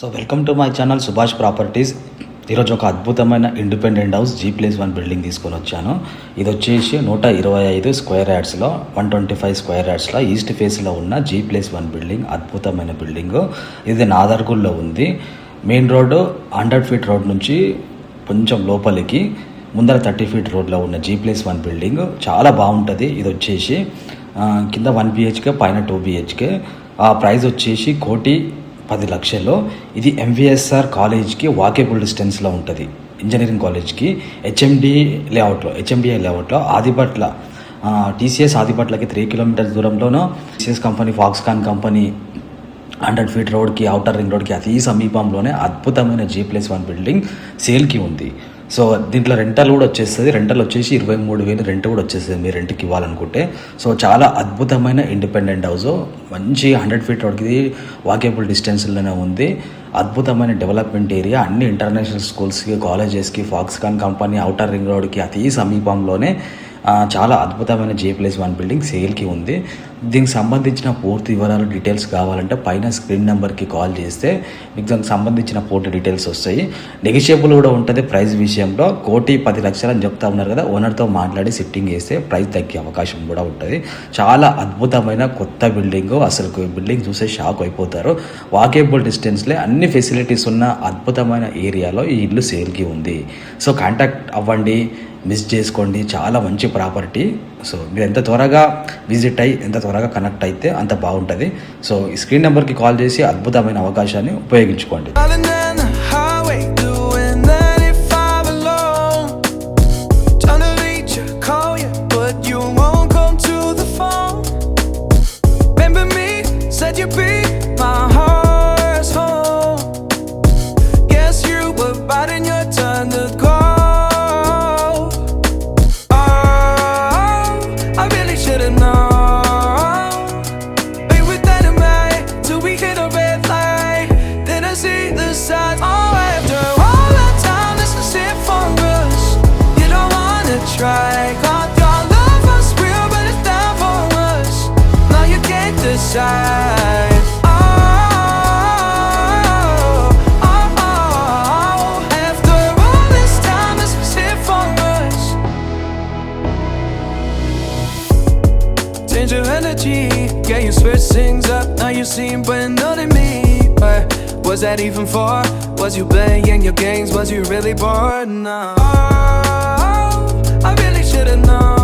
So welcome to my channel Subhash properties. ఈరోజు ఒక అద్భుతమైన ఇండిపెండెంట్ హౌస్ G+1 బిల్డింగ్ తీసుకొని వచ్చాను. ఇది వచ్చేసి 125 స్క్వేర్ యార్డ్స్లో 125 స్క్వేర్ యార్డ్స్లో ఈస్ట్ ఫేస్లో ఉన్న G+1 బిల్డింగ్. అద్భుతమైన బిల్డింగ్. ఇది నాదర్గుల్లో ఉంది. మెయిన్ రోడ్డు 100 ఫీట్ రోడ్ నుంచి కొంచెం లోపలికి ముందర 30 ఫీట్ రోడ్లో ఉన్న G+1 బిల్డింగ్ చాలా బాగుంటుంది. ఇది వచ్చేసి కింద 1 BHK పైన 2 BHK. ఆ ప్రైస్ వచ్చేసి 1,10,00,000. ఇది MVSR కాలేజ్కి వాకేబుల్ డిస్టెన్స్లో ఉంటుంది. ఇంజనీరింగ్ కాలేజ్కి HMDA లేఅవుట్లో ఆదిపట్ల TCS ఆదిపట్లకి 3 కిలోమీటర్స్ దూరంలోనూ TCS company, Foxconn company 100 feet రోడ్కి, అవుటర్ రింగ్ రోడ్కి అతి సమీపంలోనే అద్భుతమైన G+1 బిల్డింగ్ సేల్కి ఉంది. సో దీంట్లో రెంటల్ కూడా వచ్చేస్తుంది. రెంటల్ వచ్చేసి 23,000 రెంట్ కూడా వచ్చేస్తుంది మీరు రెంట్కి ఇవ్వాలనుకుంటే. సో చాలా అద్భుతమైన ఇండిపెండెంట్ హౌస్. మంచి 100 ఫీట్ రోడ్కి వాకేబుల్ డిస్టెన్స్లోనే ఉంది. అద్భుతమైన డెవలప్మెంట్ ఏరియా. అన్ని ఇంటర్నేషనల్ స్కూల్స్కి, కాలేజెస్కి, ఫాక్స్కాన్ కంపెనీ, అవుటర్ రింగ్ రోడ్కి అతి సమీపంలోనే చాలా అద్భుతమైన G+1 బిల్డింగ్ సేల్కి ఉంది. దీనికి సంబంధించిన పూర్తి వివరాలు, డీటెయిల్స్ కావాలంటే పైన స్క్రీన్ నెంబర్కి కాల్ చేస్తే మీకు దానికి సంబంధించిన పూర్తి డీటెయిల్స్ వస్తాయి. నెగిషియబుల్ కూడా ఉంటుంది ప్రైస్ విషయంలో. 1,10,00,000 అని చెప్తా ఉన్నారు కదా, ఓనర్తో మాట్లాడి సిట్టింగ్ చేస్తే ప్రైస్ తగ్గే అవకాశం కూడా ఉంటుంది. చాలా అద్భుతమైన కొత్త బిల్డింగ్. అసలు బిల్డింగ్ చూసే షాక్ అయిపోతారు. వాకేబుల్ డిస్టెన్స్లో అన్ని ఫెసిలిటీస్ ఉన్న అద్భుతమైన ఏరియాలో ఈ ఇల్లు సేల్కి ఉంది. సో కాంటాక్ట్ అవ్వండి, మిస్ చేసుకోండి. చాలా మంచి ప్రాపర్టీ. సో మీరు ఎంత త్వరగా విజిట్ అయ్యి ఎంత త్వరగా కనెక్ట్ అయితే అంత బాగుంటుంది. సో ఈ స్క్రీన్ నెంబర్కి కాల్ చేసి అద్భుతమైన అవకాశాన్ని ఉపయోగించుకోండి. Change your energy, yeah, you switch things up. Now you seem brand new to me. But was that even for? Was you playing your games? Was you really bored? No, I really should've known.